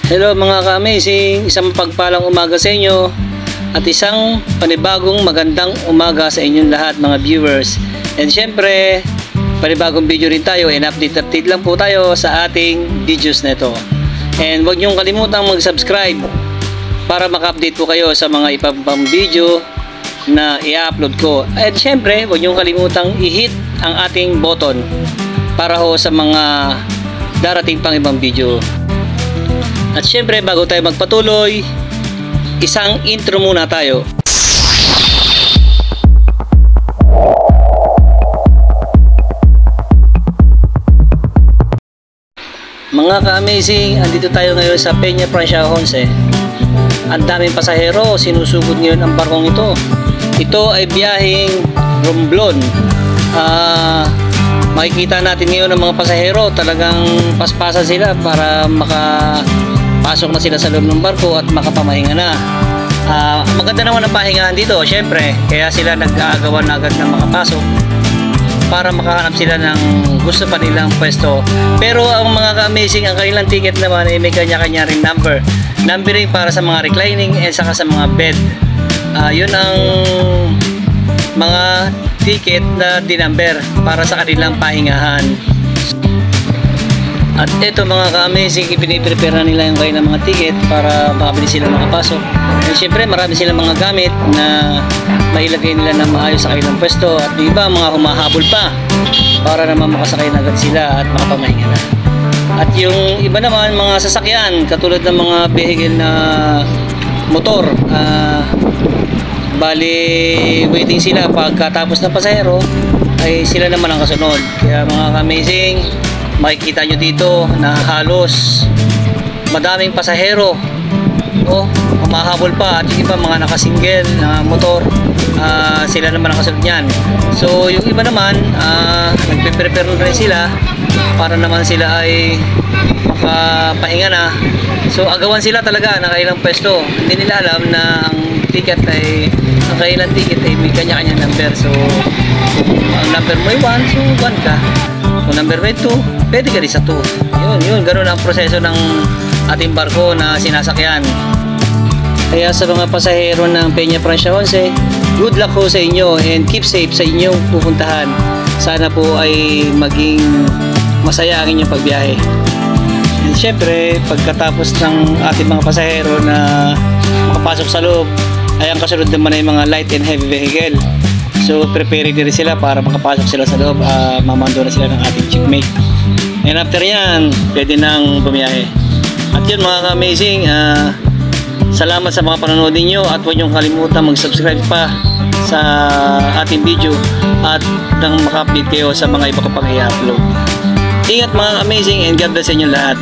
Hello mga ka-amazing, isang pagpalang umaga sa inyo at isang panibagong magandang umaga sa inyong lahat mga viewers. And syempre, panibagong video rin tayo and update lang po tayo sa ating videos na ito. And huwag niyong kalimutang mag-subscribe para maka-update po kayo sa mga ibang video na i-upload ko. At syempre, huwag niyong kalimutang i-hit ang ating button para ho sa mga darating pang ibang video. At syempre, bago tayo magpatuloy, isang intro muna tayo. Mga ka-amazing, andito tayo ngayon sa Peña Francia 11. Ang daming pasahero, sinusugod ngayon ang barkong ito. Ito ay biyaheng Romblon. Makikita natin ngayon ang mga pasahero, talagang paspasan sila para makapasok na sila sa loob ng barko at makapamahinga na. Maganda naman ang pahingahan dito, syempre, kaya sila nag-aagawan na agad ng makapasok para makahanap sila ng gusto pa nilang pwesto. Pero ang mga ka-amazing, ang kanilang ticket naman ay may kanya-kanya ring numbering para sa mga reclining and saka sa mga bed. Yun ang mga ticket na dinumber para sa kanilang pahingahan. At ito mga ka-amazing, ipiniprepare na nila yung kanilang mga ticket para makabili sila makapasok. And syempre marami silang mga gamit na mailagay nila na maayos sa kanilang pwesto, at yung iba mga humahabol pa para naman makasakay na agad sila at makapamahinga na. At yung iba naman mga sasakyan katulad ng mga vehicle na motor, bali waiting sila pagkatapos ng pasahero ay sila naman ang kasunod. Kaya mga ka-amazing, makikita nyo dito na halos madaming pasahero, humahabol pa, at yung iba mga nakasingle na motor, sila naman ang kasunod nyan. So yung iba naman nagpe-prepare na rin sila para naman sila ay makapahinga na. So agawan sila talaga ng kailang pwesto. Hindi nila alam na ang ticket ay, ang kailang ticket ay may kanya-kanya number. So ang number mo ay 1, so 1 ka. Kung number mo ay 2, pwede ka rin sa 2. Yun, ganun ang proseso ng ating barko na sinasakyan. Kaya sa mga pasahero ng Peña Francia 11, good luck ho sa inyo and keep safe sa inyong pupuntahan. Sana po ay maging masaya ang inyong pagbiyahe. And syempre, pagkatapos ng ating mga pasahero na makapasok sa loob, ay ang kasunod naman ay mga light and heavy vehicle. So preparing din sila para makapasok sila sa loob, mamando na sila ng ating chiefmate. And after yan, pwede nang bumiyahe. At yun mga ka-amazing, salamat sa mga panonood ninyo, at huwag niyong kalimutan mag-subscribe pa sa ating video at nang maka-update kayo sa mga iba ko pang i-upload. Ingat mga ka-amazing and God bless inyo lahat.